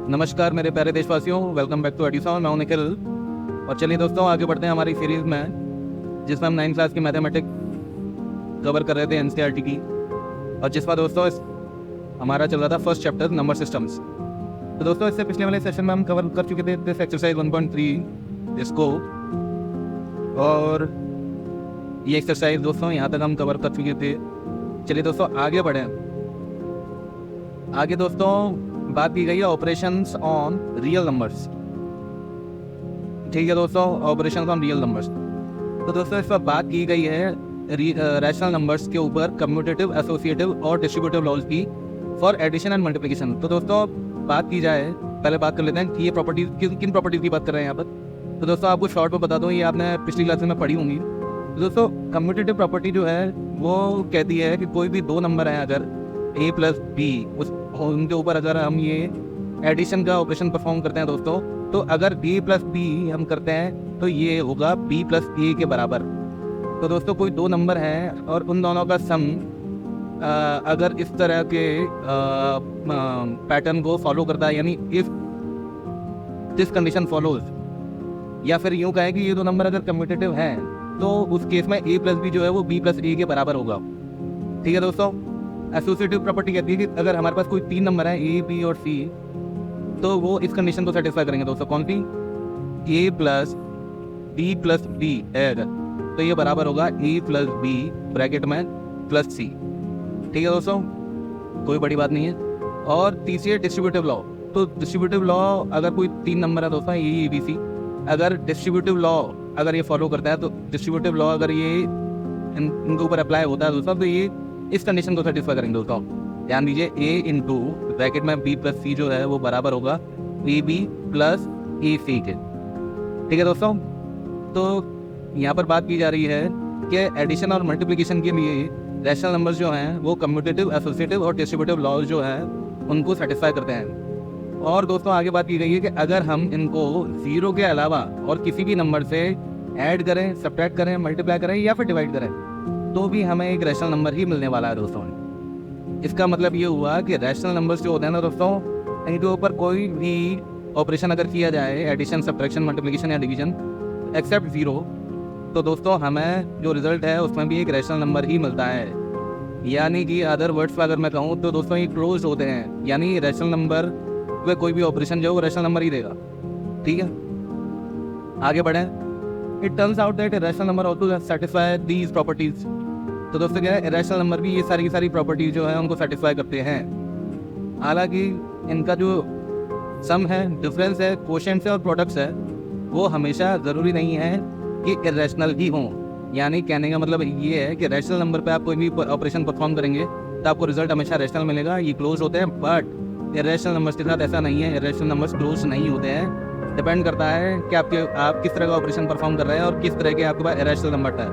नमस्कार मेरे प्यारे देशवासियों, वेलकम बैक टू एडिसन। मैं हूं निखिल। और चलिए दोस्तों, आगे बढ़ते हैं हमारी सीरीज़ में, जिसमें हम 9th क्लास की मैथमेटिक्स कवर कर रहे थे एनसीईआरटी की। और जिसमें दोस्तों हमारा चल रहा था फर्स्ट चैप्टर नंबर सिस्टम्स। तो दोस्तों इससे पिछले वाले सेशन में हम कवर कर चुके थे दिस एक्सरसाइज 1.3 इसको, और ये एक्सरसाइज दोस्तों यहाँ तक हम कवर कर चुके थे। चलिए दोस्तों आगे बढ़ें। आगे दोस्तों बात की गई है ऑपरेशंस ऑन रियल नंबर्स। ठीक है दोस्तों, ऑपरेशंस ऑन रियल नंबर्स। तो दोस्तों इस पर बात की गई है रैशनल नंबर्स के ऊपर कम्यूटेटिव, एसोसिएटिव और डिस्ट्रीब्यूटिव लॉज की फॉर एडिशन एंड मल्टीप्लिकेशन। तो दोस्तों बात की जाए, पहले बात कर लेते हैं कि ये प्रॉपर्टीज किन प्रॉपर्टीज की बात कर रहे हैं यहाँ पर। तो दोस्तों आपको शॉर्ट में बता दूँ, ये आपने पिछली क्लास में पढ़ी होंगी। तो दोस्तों कम्यूटेटिव प्रॉपर्टी जो है वो कहती है कि कोई भी दो नंबर हैं अगर a प्लस बी, उनके ऊपर अगर हम ये एडिशन का ऑपरेशन परफॉर्म करते हैं दोस्तों, तो अगर b प्लस बी हम करते हैं तो ये होगा b प्लस ए के बराबर। तो दोस्तों कोई दो नंबर हैं और उन दोनों का सम अगर इस तरह के पैटर्न को फॉलो करता है, यानी इफ दिस कंडीशन फॉलोज, या फिर यूँ कहें कि ये दो नंबर अगर कम्यूटेटिव हैं तो उस केस में a प्लस बी जो है वो b प्लस ए के बराबर होगा। ठीक है दोस्तों। एसोसिएटिव प्रॉपर्टी कहती है कि अगर हमारे पास कोई तीन नंबर है a, b और c, तो वो इस कंडीशन को सेटिस्फाई करेंगे दोस्तों। कौन सी? a plus b plus b है अगर, तो ये बराबर होगा a प्लस b ब्रैकेट में प्लस c। ठीक है दोस्तों, कोई बड़ी बात नहीं है। और तीसरी है डिस्ट्रीब्यूटिव लॉ। तो डिस्ट्रीब्यूटिव लॉ अगर कोई तीन नंबर है दोस्तों a, b, c, अगर डिस्ट्रीब्यूटिव लॉ अगर ये फॉलो करता है, तो डिस्ट्रीब्यूटिव लॉ अगर ये इनके ऊपर अप्लाई होता है दोस्तों, तो ये इस कंडीशन को सेटिस्फाई करेंगे दोस्तों। ध्यान दीजिए, a इंटू ब्रैकेट में b प्लस सी जो है वो बराबर होगा ए बी प्लस ए सी के। ठीक है दोस्तों। तो यहाँ पर बात की जा रही है कि एडिशन और मल्टीप्लिकेशन के लिए रैशनल नंबर्स जो हैं वो कम्यूटेटिव, एसोसिएटिव और डिस्ट्रीब्यूटिव लॉज जो हैं उनको सेटिस्फाई करते हैं। और दोस्तों आगे बात की गई है कि अगर हम इनको जीरो के अलावा और किसी भी नंबर से ऐड करें, सब्ट्रैक्ट करें, मल्टीप्लाई करें या फिर डिवाइड करें, तो भी हमें एक रैशनल नंबर ही मिलने वाला है दोस्तों। इसका मतलब ये हुआ कि रैशनल नंबर्स जो होते हैं ना दोस्तों, इनके ऊपर कोई भी ऑपरेशन अगर किया जाए, एडिशन, सब्ट्रैक्शन, मल्टीप्लिकेशन या डिवीजन, एक्सेप्ट जीरो, तो दोस्तों हमें जो रिजल्ट है उसमें भी एक रैशनल नंबर ही मिलता है। यानी कि अदर वर्ड्स में अगर मैं कहूँ तो दोस्तों ये क्लोज होते हैं, यानी रैशनल नंबर में कोई भी ऑपरेशन जो है वो रैशनल नंबर ही देगा। ठीक है, आगे बढ़ें। It turns out that rational number also satisfy these properties. तो दोस्तों क्या है, रैशनल नंबर भी ये सारी की सारी प्रॉपर्टीज जो है उनको सेटिस्फाई करते हैं। हालांकि इनका जो सम है, डिफरेंस है, कोशेंट्स है और प्रोडक्ट्स है, वो हमेशा ज़रूरी नहीं है कि इरेशनल ही हों। यानी कहने का मतलब ये है कि रैशनल नंबर पे आप कोई भी ऑपरेशन परफॉर्म करेंगे तो आपको रिजल्ट हमेशा रैशनल मिलेगा, ये क्लोज होते हैं। बट इरेशनल नंबर्स के साथ ऐसा नहीं है, इरेशनल नंबर्स क्लोज नहीं होते हैं। डिपेंड करता है कि आप किस तरह का ऑपरेशन परफॉर्म कर रहे हैं और किस तरह के आपके पास इरेशनल नंबर है।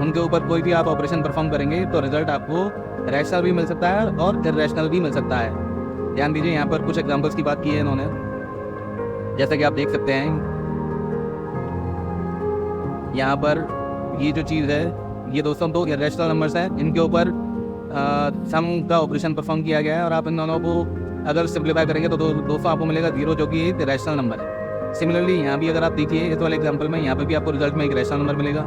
उनके ऊपर कोई भी आप ऑपरेशन परफॉर्म करेंगे तो रिजल्ट आपको रैशनल भी मिल सकता है और इरेशनल भी मिल सकता है। ध्यान दीजिए, यहाँ पर कुछ एग्जांपल्स की बात की है इन्होंने, जैसा कि आप देख सकते हैं यहाँ पर ये जो चीज़ है, ये दोस्तों दो इरेशनल नंबर्स हैं, इनके ऊपर सम का ऑपरेशन परफॉर्म किया गया है और आप इन दोनों को अगर सिंप्लीफाई करेंगे तो दोस्तों आपको मिलेगा जीरो, जो कि एक रैशनल नंबर है। सिमिलरली यहाँ भी अगर आप देखिए इस वाले एग्जाम्पल में, यहाँ पर भी आपको रिजल्ट में एक रैशनल नंबर मिलेगा,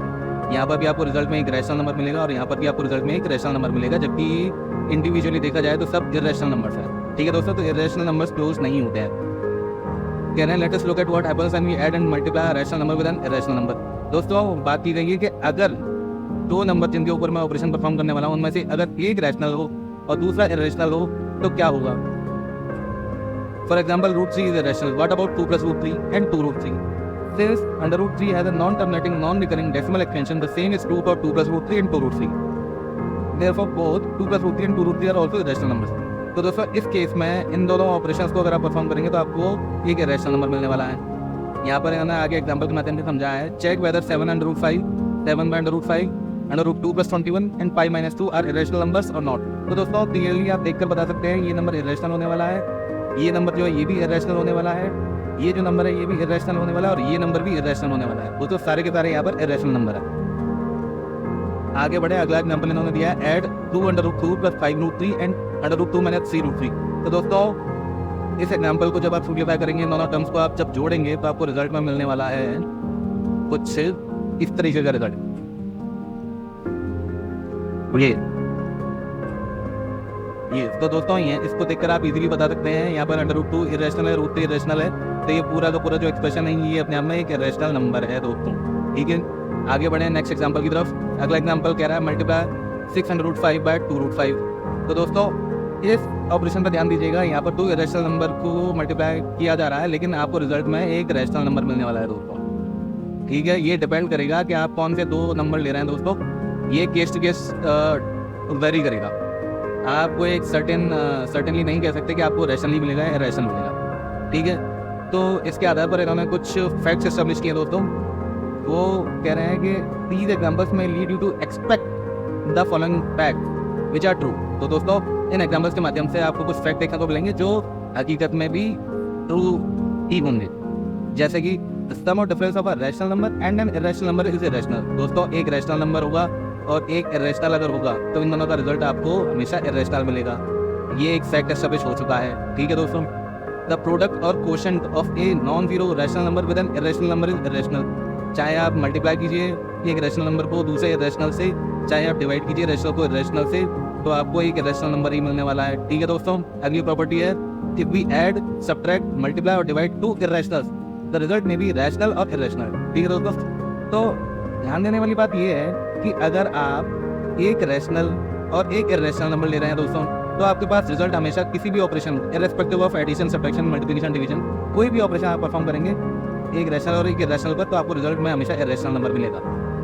यहाँ पर भी आपको रिजल्ट में एक रैशनल नंबर मिलेगा और यहाँ पर भी आपको रिजल्ट में एक रैशनल नंबर मिलेगा, जबकि इंडिविजुअली देखा जाए तो सब इरेशनल नंबर्स हैं। ठीक है दोस्तों, तो इरेशनल नंबर्स क्लोज नहीं होते हैं। कह रहे हैं let us look at what happens when we add and multiply a rational number with an irrational number. दोस्तों बात की गई है कि अगर दो नंबर जिनके ऊपर मैं ऑपरेशन परफॉर्म करने वाला हूँ उनमें से अगर एक रैशनल हो और दूसरा इरेशनल हो तो क्या होगा। For example √3 is irrational. What about 2 plus √3 and 2 √3? Since under √3 has a non-terminating, non-recurring decimal extension, the same is true for 2 plus √3 and 2 √3. Therefore, both 2 plus √3 and 2 √3 are also irrational numbers. तो दोस्तों इस case में इन दोनों operations को अगर आप perform करेंगे तो आपको एक इरेशनल नंबर मिलने वाला है। यहाँ पर इन्होंने आगे एग्जाम्पल के माध्यम से समझाया है। Check whether 7 under √5, 7 by under √5, under √2 plus 21 and pi minus 2 are irrational numbers or not। तो दोस्तों क्लियरली आप देखकर बता सकते हैं ये नंबर इरेशनल होने वाला है, ये नंबर जो है ये भी इरेशनल होने वाला है, ये जो नंबर है ये भी इरेशनल होने वाला है और ये नंबर भी इरेशनल होने वाला है। दोस्तों सारे के सारे यहाँ पर इरेशनल नंबर है। आगे बढ़े, अगला एग्जाम्पल इन्होंने दिया है add 2 under √2 plus 5 √3 and under √2 minus 3 √3। तो दोस्तों इस एग्जाम्पल को जब आप सिंप्लीफाई करेंगे, दोनों टर्म्स को आप जब जोड़ेंगे तो आपको रिजल्ट में मिलने वाला है कुछ इस तरीके का रिजल्ट। ये तो दोस्तों ये इसको देखकर आप इजीली बता सकते हैं यहाँ पर √2 इरेशनल है, √3 इरेशनल है, तो ये पूरा का पूरा जो एक्सप्रेशन है ये अपने आप में एक इरेशनल नंबर है दोस्तों। ठीक है, आगे बढ़े नेक्स्ट एग्जांपल की तरफ। अगला एग्जांपल कह रहा है मल्टीप्लाई 605 बाय 2√5। तो दोस्तों इस ऑपरेशन पर ध्यान दीजिएगा, यहाँ पर 2 इरेशनल नंबर को मल्टीप्लाई किया जा रहा है, लेकिन आपको रिजल्ट में एक रैशनल नंबर मिलने वाला है दोस्तों। ठीक है, ये डिपेंड करेगा कि आप कौन से 2 नंबर ले रहे हैं दोस्तों, ये केस टू केस वेरी करेगा। आपको एक सर्टेनली नहीं कह सकते कि आपको रैशनली मिलेगा या रैशनल मिलेगा। ठीक है, तो इसके आधार पर इन्होंने कुछ फैक्ट्स एस्टेब्लिश किए दोस्तों। वो कह रहे हैं कि दीज एग्जाम्पल्स में lead you to expect the following fact which are true. तो दोस्तों इन एग्जाम्पल्स के माध्यम से आपको कुछ फैक्ट देखने को मिलेंगे जो हकीकत में भी ट्रू ही होंगे, जैसे कि sum of difference of a rational number and an irrational number is irrational. दोस्तों एक रैशनल नंबर होगा और एक इरेशनल अगर होगा तो इन दोनों का रिजल्ट आपको हमेशा इरेशनल मिलेगा। ये एक फैक्ट एस्टेब्लिश हो चुका है। ठीक है दोस्तों, द प्रोडक्ट और quotient of a non zero rational number with an irrational number is irrational. चाहे आप मल्टीप्लाई कीजिए एक रैशनल नंबर को दूसरे इरेशनल से, चाहे आप डिवाइड कीजिए रैशनल को इरेशनल से, तो आपको एक इरेशनल नंबर ही मिलने वाला है। ठीक है दोस्तों, अगली प्रॉपर्टी है if we add subtract multiply और divide 2 irrationals the result may be rational और इरेशनल। ठीक है दोस्तों, तो ध्यान देने वाली बात यह है कि अगर आप एक रैशनल और एक इरेशनल नंबर ले रहे हैं दोस्तों, तो आपके पास रिजल्ट हमेशा किसी भी operation irrespective of addition, subtraction, multiplication, division, कोई भी ऑपरेशन आप परफॉर्म करेंगे एक रैशनल और एक इरेशनल पर, तो आपको रिजल्ट में हमेशा इरेशनल नंबर मिलेगा।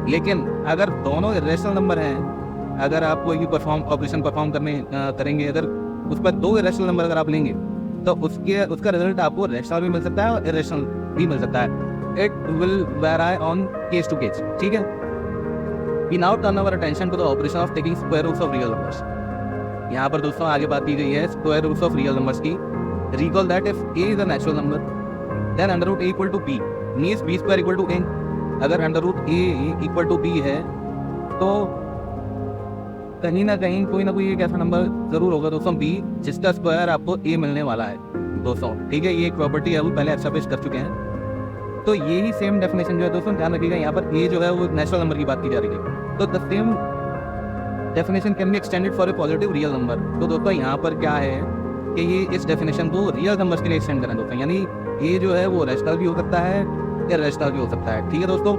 लेकिन अगर दोनों इरेशनल नंबर हैं, अगर आप कोई भी ऑपरेशन परफॉर्म करेंगे, अगर उस पर 2 इरेशनल नंबर अगर आप लेंगे तो उसका रिजल्ट आपको रैशनल भी मिल सकता है और इरेशनल भी मिल सकता है। It will vary on case to case. ठीक है, we now turn our attention to the operation of taking square roots of real numbers. यहाँ पर दोस्तों आगे बात की गई है square roots of real numbers की। Recall that if a is a natural number then under root a equal to b means b square equal to a। अगर under root a equal to b है तो कहीं ना कहीं कोई ना कोई एक ऐसा नंबर जरूर होगा दोस्तों b जिसका स्क्वायर आपको a मिलने वाला है दोस्तों। ठीक है, ये एक प्रॉपर्टी है, वो पहले एस्टैब्लिश कर चुके हैं। तो ये ही सेम डेफिनेशन जो है दोस्तों ध्यान रखिएगा, यहाँ पर a जो है वो नेचुरल नंबर की बात की जा रही है, तो the same definition can be extended for a positive real number. तो दोस्तों यहाँ पर क्या है कि ये इस डेफिनेशन को रियल नंबर्स के लिए एक्सटेंड करें दोस्तों, यानी ये जो है वो रैशनल भी हो सकता है या रैशनल भी हो सकता है। ठीक है दोस्तों,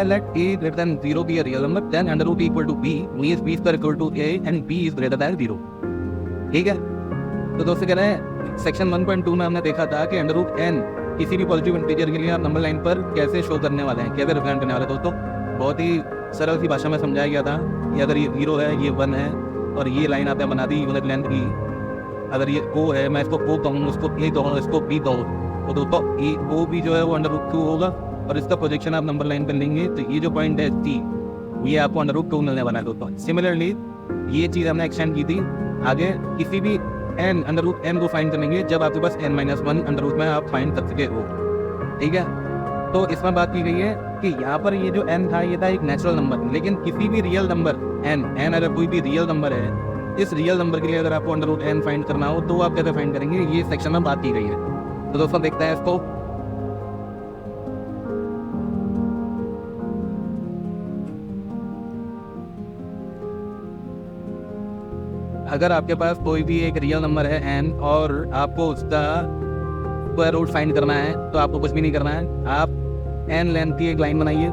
let a greater than 0 be a real number then under root equal to b means b square equal to a and b is greater than 0। ठीक है, तो दोस्तों कह रहे हैं सेक्शन 1.2 में हमने देखा था कि अंडर रूट n किसी भी पॉजिटिव इंटीजर के लिए आप नंबर लाइन पर कैसे शो करने वाले हैं, कैसे रिप्रेजेंट करने वाले हैं दोस्तों। बहुत ही सरल सी भाषा में समझाया गया था कि अगर ये 0 है, ये 1 है और ये लाइन आपने बना दी यूनिट लेंथ की। अगर ये o है, मैं इसको o कहूँ, उसको a कहूँ, इसको b कहूँ, तो दोस्तों o भी जो है वो अंडर रूट 2 होगा और इसका प्रोजेक्शन आप नंबर लाइन पर लेंगे तो ये जो पॉइंट है c, ये आपको अंडर रूट 2 मिलने वाला है दोस्तों। सिमिलरली ये चीज़ हमने एक्सटेंड की थी आगे, किसी भी n अंडर रूट n को फाइंड करेंगे जब आपके पास n-1 अंडर रूट में आप फाइंड कर सके हो। ठीक है, तो इसमें बात की गई है कि यहाँ पर ये जो n था ये था एक नेचुरल नंबर, लेकिन किसी भी रियल नंबर n अगर कोई भी रियल नंबर है, इस रियल नंबर के लिए अगर आपको अंडर रूट n फाइंड करना हो तो आप कैसे फाइंड करेंगे, ये सेक्शन में बात की गई है। तो दोस्तों देखते हैं इसको। अगर आपके पास कोई भी एक रियल नंबर है n और आपको उसका स्क्वायर रूट फाइंड करना है तो आपको कुछ भी नहीं करना है, आप n लेंथ की एक लाइन बनाइए।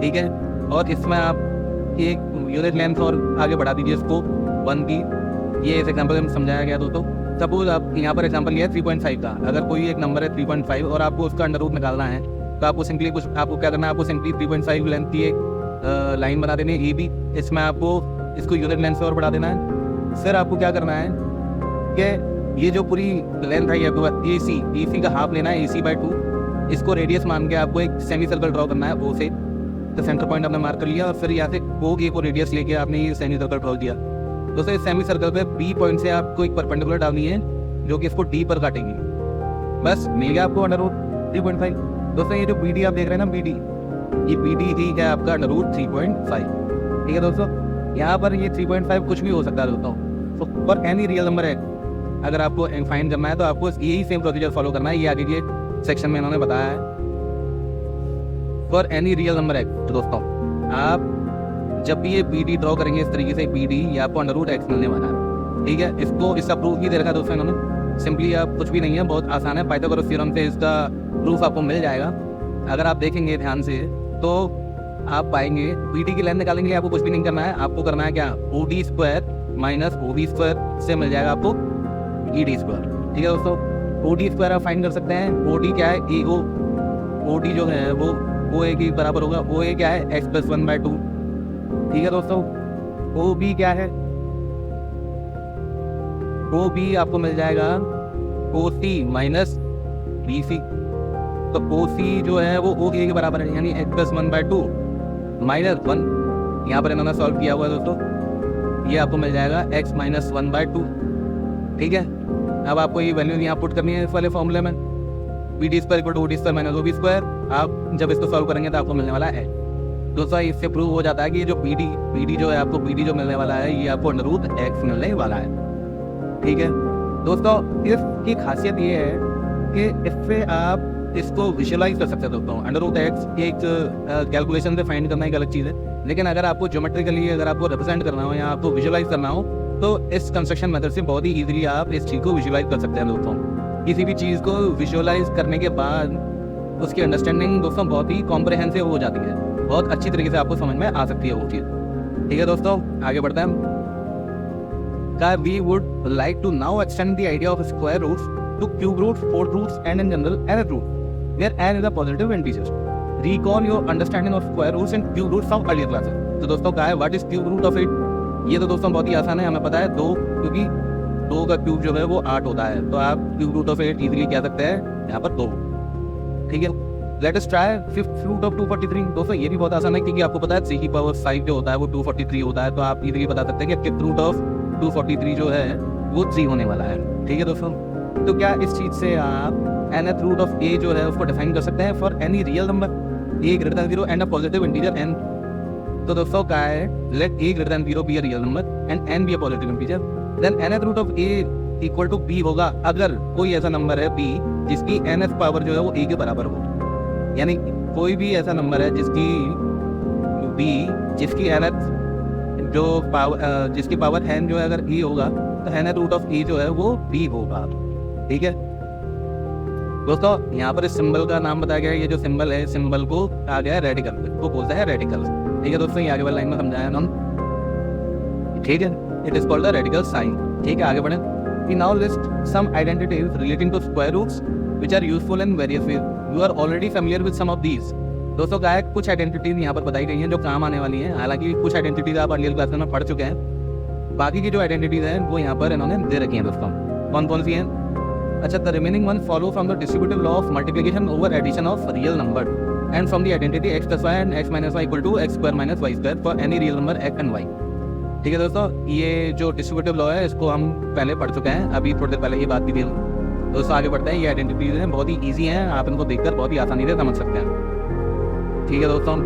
ठीक है, और इसमें आप एक यूनिट लेंथ और आगे बढ़ा दीजिए इसको 1 की। ये इस एग्जांपल में समझाया गया दोस्तों। सपोज आप यहाँ पर एग्जांपल लिया है 3.5 का, अगर कोई एक नंबर है 3.5 और आपको उसका अंडर रूट निकालना है तो आपको सिंपली आपको क्या करना है, आपको सिंपली 3.5 लेंथ की एक लाइन बना देनी है AB। इसमें आपको इसको यूनिट लेंथ से और बढ़ा देना है। फिर आपको क्या करना है कि ये जो पूरी लेंथ है ये AC का हाफ लेना है AC/2। इसको रेडियस मान के आपको एक सेमी सर्कल ड्रॉ करना है O से, तो सेंटर पॉइंट आपने मार्क कर लिया और फिर यहाँ से O को रेडियस लेके आपने ये सेमी सर्कल ड्रॉ किया। दोस्तों इस सेमी सर्कल पे B पॉइंट से आपको एक परपेंडिकुलर डालनी है जो कि इसको D पर काटेंगी। बस मिल गया आपको अंडर रूट 3.5। दोस्तों ये जो BD आप देख रहे हैं ना, BD, ये BD ही है आपका अंडर रूट 3.5। ठीक है दोस्तों, यहाँ पर ये 3.5 कुछ भी हो सकता है दोस्तों। तो पर एनी रियल नंबर है अगर आपको फाइंड करना है तो आपको यही सेम प्रोसीजर फॉलो करना है। ये आगे के सेक्शन में इन्होंने बताया है। For any real number x, तो दोस्तों आप जब भी ये बी डी ड्रॉ करेंगे इस तरीके से बी डी, ये आपको अंडर रूट एक्स मिलने वाला है। ठीक है, इसका प्रूफ भी दे रखा है दोस्तों इन्होंने। सिंपली आप कुछ भी नहीं है, बहुत आसान है, पाइथागोरस थ्योरम से इसका प्रूफ आपको मिल जाएगा। अगर आप देखेंगे ध्यान से तो आप पाएंगे बी डी की लेंथ निकालेंगे लिए आपको कुछ भी नहीं करना है, आपको करना है क्या, O D square minus O B square से मिल जाएगा आपको ई डी स्क्वायर। ठीक है दोस्तों, ओ डी स्क्वायर आप फाइंड कर सकते हैं। ओ डी क्या है, ए ओ डी जो है वो ओ ए के बराबर होगा। ओ ए क्या है, एक्स प्लस 1/2। ठीक है दोस्तों, ओ बी क्या है, ओ बी आपको मिल जाएगा ओ सी माइनस बी सी। तो ओ सी जो है वो ओ ए के बराबर है, यानी एक्स प्लस 1/2 माइनस 1। यहाँ पर इन्होंने सॉल्व किया हुआ है दोस्तों, ये आपको मिल जाएगा एक्स माइनस 1/2। ठीक है, अब आपको ये वैल्यू यहाँ पुट करनी है इस वाले फॉर्मूले में, B D square equal to O D square minus O B square. आप जब इसको सॉल्व करेंगे तो आपको मिलने वाला है दोस्तों, इससे प्रूव हो जाता है कि ये जो बी डी जो है आपको बी डी जो मिलने वाला है ये आपको अंडर रूट एक्स मिलने वाला है। ठीक है दोस्तों, इसकी खासियत ये है कि इससे आप इसको विजुअलाइज कर सकते हैं दोस्तों। अंडर रूट एक्स एक कैलकुलेशन से फाइंड करना एक अलग चीज़ है, लेकिन अगर आपको ज्योमेट्रिकली अगर आपको रिप्रेजेंट करना हो या आपको विजुअलाइज करना हो तो इस कंस्ट्रक्शन मेथड से बहुत ही इजीली आप इस चीज़ को विजुअलाइज कर सकते हैं दोस्तों। किसी भी चीज़ को विजुअलाइज करने के बाद उसकी अंडरस्टैंडिंग दोस्तों बहुत ही कॉम्प्रहेंसिव हो जाती है, बहुत अच्छी तरीके से आपको समझ में आ सकती है वो चीज़। ठीक है दोस्तों, आगे बढ़ते हैं। We would like to now extend the idea of square roots to cube roots, fourth roots, and in general nth root, where n is a positive integer. Recall your understanding of square roots and cube roots from earlier classes. तो दोस्तों क्या है, what is cube root of it? ये तो दोस्तों बहुत ही आसान है, हमें पता है 2, क्योंकि 2 का क्यूब जो है वो 8 होता है, तो आप क्यूब रूट ऑफ 8 इजीली कह सकते हैं यहाँ पर 2। ठीक है, let us try fifth root of 243। दोस्तों ये भी बहुत आसान है, क्योंकि आपको पता है 3 की पावर 5 जो होता है वो 243 होता है, तो आप इजीली बता सकते हैं कि फिफ्थ रूट ऑफ 243 जो है वो 3 होने वाला है। ठीक है दोस्तों, तो क्या इस चीज़ से आप nth रूट ऑफ a जो है उसको डिफाइन कर सकते हैं for any real number a greater than 0 and a positive integer n। तो दोस्तों क्या है, let a greater than 0 be a real number and n be a positive integer, then nth root of a equal to b होगा अगर कोई ऐसा number है b जिसकी nth पावर जो है वो a के बराबर हो। यानी कोई भी ऐसा नंबर है जिसकी b जिसकी nth जो पावर जिसकी पावर n जो है अगर e होगा तो nth रूट ऑफ e जो है वो b होगा। ठीक है दोस्तों, यहाँ पर इस सिंबल का नाम बताया गया है। ये जो सिंबल है, सिंबल को कहा गया है रेडिकल, वो बोलता है रेडिकल। ठीक है दोस्तों, ये आगे वाली लाइन में समझाया हम। ठीक है, it is called the radical sign. ठीक है, आगे बढ़े। We now list some identities relating to square roots which are useful in various ways. You are already familiar with some of these. दोस्तों क्या है, कुछ आइडेंटिटीज यहाँ पर बताई गई हैं जो काम आने वाली हैं। हालांकि कुछ आइडेंटिटीज आप अर्लियर क्लास में पढ़ चुके हैं, बाकी की जो आइडेंटिटीज हैं वो यहाँ पर इन्होंने दे रखी हैं दोस्तों। कौन कौन सी हैं? अच्छा, the remaining one follow from the distributive law of multiplication over addition of real number and from the identity x + y and x - y equal to x² - y² for any real number x and y। ठीक है दोस्तों, ये जो distributive law है इसको हम पहले पढ़ चुके हैं, अभी थोड़ी देर पहले ये बात भी थी। दोस्तों आगे बढ़ते हैं। ये आइडेंटिटीज हैं, बहुत ही ईजी हैं, आप इनको देखकर बहुत ही आसानी से समझ सकते हैं। ठीक है दोस्तों,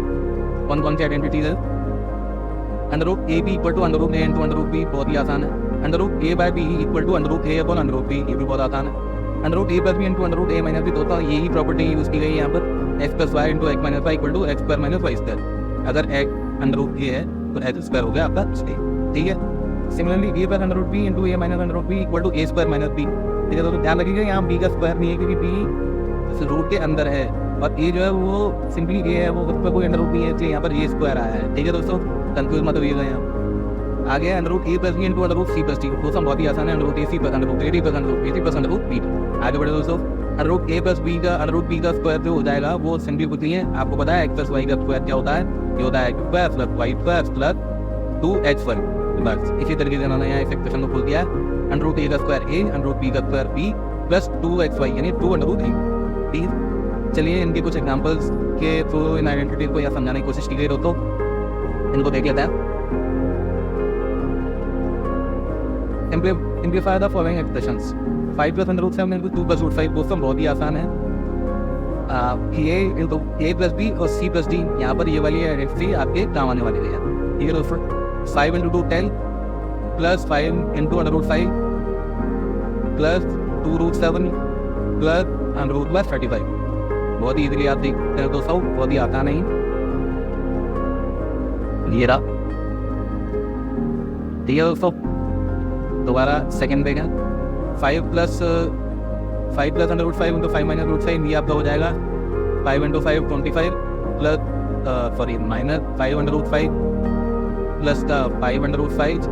कौन कौन सी आइडेंटिटीज है? Under root A B equal to under root A into under root B, बहुत ही आसान है। Under root A by B equal to under root A upon under root B, ये भी बहुत आसान है। Under root A plus B into under root A minus B, दोस्तों यही प्रॉपर्टी यूज की गई है यहाँ पर। X plus Y into X minus Y equal to X square minus Y square. अगर एक्स अंडर रूट ए है तो एक्स स्क्वायर हो गया आपका ए। ठीक है, similarly A plus under root B into A minus under root B equal to A square minus B. ठीक है दोस्तों, ध्यान रखिएगा यहाँ बी का स्क्वायर नहीं है, क्योंकि बी रूट के अंदर है और ए जो है वो सिंपली ए है, वो उस पर कोई अंडर रूट नहीं है, इसलिए यहाँ पर ए स्क्वायर आया है। ठीक है दोस्तों, कंफ्यूज मत होइएगा। यहाँ आगे under root A plus B into under root C plus T, दोस्तों बहुत ही आसान है। Under root A C plus under root A D plus under root A C plus under root B. आगे बढ़े दोस्तों, under root A plus B का under root B का स्क्वायर जो हो जाएगा वो सिंपली कुछ नहीं है, आपको पता है एक्स प्लस वाई का स्क्वायर क्या होता है, ये होता है X square plus Y square plus 2x वर्ग। बस इसी तरीके से इन्होंने यहाँ इस एक्सप्रेशन को खोल दिया है। अंडर रूट ए का स्क्वायर ए, अंडर रूट बी का स्क्वायर बी प्लस 2xy यानी 2 अंडर रूट ए। ठीक, चलिए इनके कुछ एग्जांपल्स के थ्रू इन आइडेंटिटी को यहाँ समझाने की कोशिश की गई दोस्तों, इनको देख लेते हैं। Simplify the following expressions. 5 plus under root 7 into 2 plus root 5, दोस्तों बहुत ही आसान है। a plus b और c plus d, यहाँ पर ये वाली आइडेंटिटी आपके काम आने वाली है। ठीक है दोस्तों, 5 into 2 10 plus 5 into under root 5 plus 2√7 plus √35। बहुत ही इजीली आप देखते हैं दोस्तों, बहुत ही आसान है ये रहा। ठीक है दोस्तों, दोबारा सेकेंड पे क्या 5 प्लस √5 इंटू 5 माइनस √5, ये आपका हो जाएगा 5 into 5 25 plus minus 5 under root 5 plus का 5 अंडर रूट 5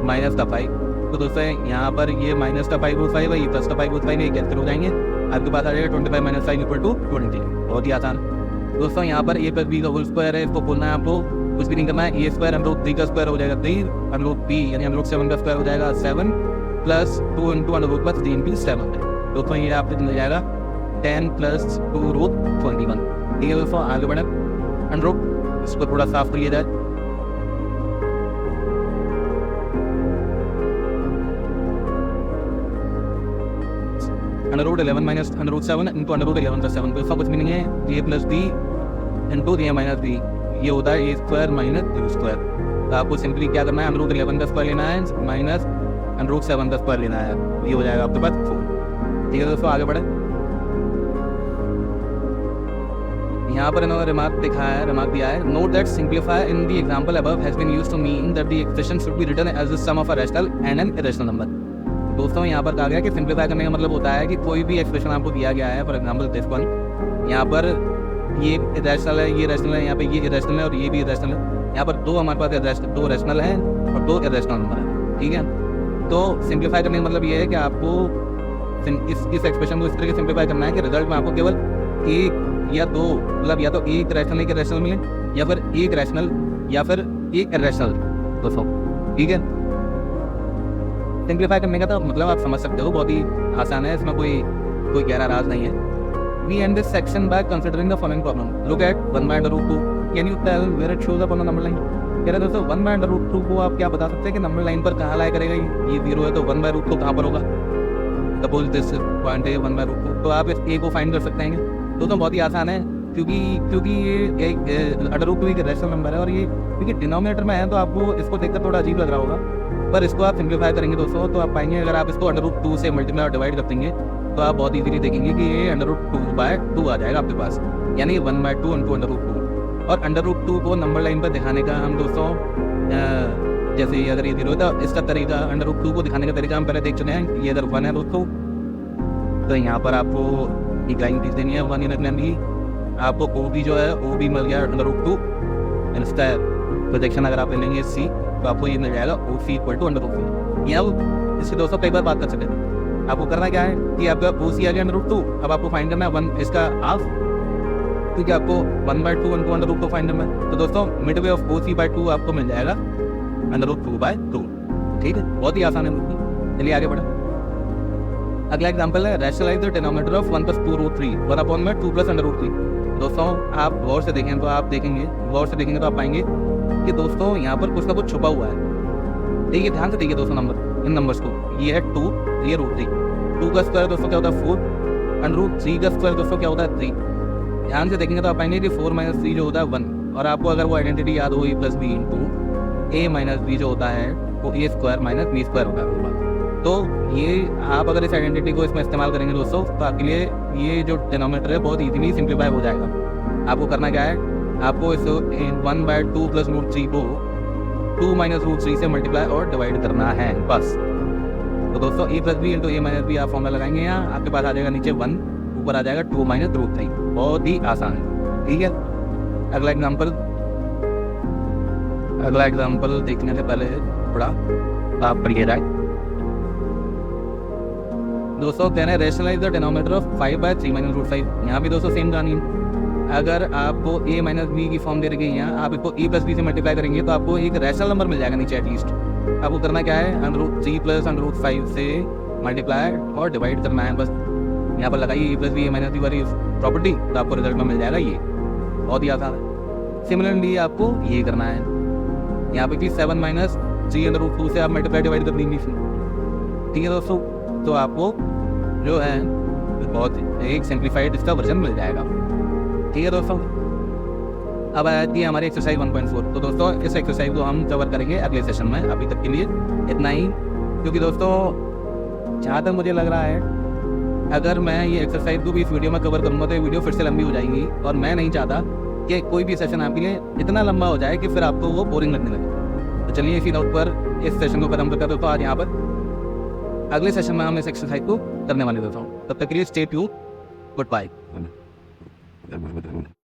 माइनस का 5। तो दोस्तों यहाँ पर ये माइनस का 5√5 है, ये प्लस का 5√5 ये कैंसिल हो जाएंगे, आपके पास आ जाएगा 25 माइनस 5 इक्वल टू 20। बहुत ही आसान दोस्तों। यहाँ पर a प्लस बी का होल स्क्वायर है, इसको बोलना है आपको, कुछ भी नहीं करना है। ए स्क्वायर अंडर रूट 3 का स्क्वायर हो जाएगा 3, अंडर रूट b यानी अंडर रूट 7 का स्क्वायर हो जाएगा 7 plus 2 into under root plus 3 भी 7 है। दोस्तों ये आपको मिल जाएगा 10 प्लस 2√21। ठीक है दोस्तों, आगे बढ़े। अंडर रूट इसको थोड़ा साफ करिए जाए। Under root 11 minus under root 7 into under root 11 plus 7, तो इसका कुछ भी नहीं है, A plus B into A minus B, ये होता है A square minus B square. तो आपको सिंपली क्या करना है, अंडर रूट 11 का स्क्वायर लेना है माइनस अंडर रूट 7 का स्क्वायर लेना है, ये हो जाएगा आपके पास 4। ठीक है दोस्तों, आगे बढ़े। यहाँ पर इन्होंने रिमार्क दिया है, note that simplify in the example above has been used to mean that the expression should be written as the sum of a rational and an irrational number. दोस्तों यहाँ पर कहा गया कि सिंप्लीफाई करने का मतलब होता है कि कोई भी एक्सप्रेशन आपको दिया गया है, फॉर एग्जांपल दिस वन, यहाँ पर ये रैशनल है, ये रैशनल है, यहाँ पे ये इरेशनल है और ये भी इरेशनल है। यहाँ पर दो हमारे पास दो रैशनल हैं और दो इरेशनल नंबर है। ठीक है, तो सिंप्लीफाई करने का मतलब ये है कि आपको इस एक्सप्रेशन को इस तरह से सिंप्लीफाई करना है कि रिजल्ट में आपको केवल एक या दो, मतलब या तो एक रैशनल एक इरेशनल मिले, या फिर एक रैशनल या फिर एक इरेशनल दोस्तों। ठीक है, सिंप्लीफाई करने का तो मतलब आप समझ सकते हो, बहुत ही आसान है, इसमें कोई गहरा राज नहीं है। We end this section by considering the following problem. Look at 1 by under root 2. Can you tell where it shows up on the number line? कह रहे दोस्तों 1 by under root 2 को आप क्या बता सकते हैं कि नंबर लाइन पर कहाँ लाया करेगा, ये 0 है तो 1 by root 2 कहाँ पर होगा। सपोज दिस पॉइंट है 1 by root 2, तो आप इस a को फाइंड कर सकते हैं। दोस्तों बहुत ही आसान है, क्योंकि ये अंडर रूट 2 एक रैशनल नंबर है और ये क्योंकि डिनोमिनेटर में है तो आपको इसको देखकर थोड़ा अजीब लग रहा होगा, पर इसको आप सिंप्लीफाई करेंगे दोस्तों तो आप पाएंगे अगर आप इसको अंडर रूट 2 से मल्टीप्लाई और डिवाइड कर देंगे तो आप बहुत इजीली देखेंगे कि ये अंडर रूट 2/2 आ जाएगा आपके पास, यानी 1/2 इंटू अंडर रूट 2। और अंडर रूट 2 को नंबर लाइन पर दिखाने का हम दोस्तों जैसे अगर ये 0 है तो इसका तरीका, अंडर रूट 2 को दिखाने का तरीका हम पहले देख चुके हैं। ये अगर 1 है दोस्तों तो यहाँ पर आपको एक लाइन खींच देनी है 1 यूनिट लेनी, आपको ओ बी जो है ओ बी मिल गया अंडर रूट 2, इसका प्रोजेक्शन अगर आप लेंगे सी तो आपको ये मिल जाएगा ओ सी इक्वल टू अंडर रूट 2। यहाँ इससे दोस्तों कई बार बात कर सकते हैं। आपको करना क्या है कि आपका ओ सी आ गया अंडर रूट 2, अब आपको फाइंड करना है 1 इसका हाफ, क्योंकि आपको 1/2 इंटू अंडर रूट 2 फाइंड करना है। तो दोस्तों midway of O C by 2 आपको मिल जाएगा अंडर रूट 2/2। ठीक है, बहुत ही आसान है दोस्तों, चलिए आगे बढ़े। अगला एग्जांपल है rationalise the denominator of 1 + 2√3 1/2 plus under root 3। दोस्तों आप गौर से देखें तो आप देखेंगे तो आप पाएंगे कि दोस्तों यहाँ पर कुछ ना कुछ छुपा हुआ है। देखिए ध्यान से देखिए दोस्तों इन नंबर्स को, ये है 2, ये √3, 2 का स्क्वायर दोस्तों क्या होता है 4, अंडर रूट 3 का स्क्वायर दोस्तों क्या होता है 3। ध्यान से देखेंगे तो आप पाएंगे कि 4 - 3 जो होता है 1, और आपको अगर वो आइडेंटिटी याद हो a + b into a - b जो होता है वो a square minus b square होता है। तो ये आप अगर इस आइडेंटिटी को इसमें इस्तेमाल करेंगे दोस्तों तो आपके लिए ये जो डिनोमिनेटर है बहुत इजीली सिंप्लीफाई हो जाएगा। आपको करना क्या है, आपको इस 1/2 प्लस √3 को 2 - √3 से मल्टीप्लाई और डिवाइड करना है बस। तो दोस्तों a + b into a - b आप फॉर्मूला लगाएंगे, यहाँ आपके पास आ जाएगा नीचे 1, ऊपर आ जाएगा 2 - √3। बहुत ही आसान है। ठीक है, अगला एग्जाम्पल देखने से पहले थोड़ा आप पढ़िए जाए दोस्तों। कहना है रैशनलाइज द डिनोमिनेटर ऑफ 5/3 - √5। यहाँ भी दोस्तों सेम कहानी है, अगर आपको a - b की फॉर्म दे रखी है, यहाँ आप इसको a + b से मल्टीप्लाई करेंगे तो आपको एक रैशनल नंबर मिल जाएगा नीचे एटलीस्ट। आपको करना क्या है, under root 3 plus under root 5 से मल्टीप्लाई और डिवाइड करना है बस। यहाँ पर लगाइए a + b a - b वाली प्रॉपर्टी तो आपको रिजल्ट में मिल जाएगा ये, बहुत ही आसान है। सिमिलरली आपको ये करना है, यहाँ पे कि 7 - 3 अंडर रूट 2 से आप मल्टीप्लाई डिवाइड कर देंगे। ठीक है दोस्तों, तो आपको जो है बहुत एक सिंप्लीफाइड इसका वर्जन मिल जाएगा। ठीक है दोस्तों, अब आती है हमारी एक्सरसाइज 1.4। तो दोस्तों इस एक्सरसाइज को हम कवर करेंगे अगले सेशन में, अभी तक के लिए इतना ही, क्योंकि दोस्तों जहाँ तक मुझे लग रहा है, अगर मैं ये एक्सरसाइज को भी इस वीडियो में कवर करूँगा तो ये वीडियो फिर से लंबी हो जाएगी, और मैं नहीं चाहता कि कोई भी सेशन आपके लिए इतना लंबा हो जाए कि फिर आपको वो बोरिंग लगने लगे। तो चलिए इसी नोट पर इस सेशन को खत्म करते तो आज यहाँ पर अगले सेशन में हम इस एक्सरसाइज को करने वाले देता हूँ। तब तक के लिए स्टे ट्यून्ड, गुड बाय।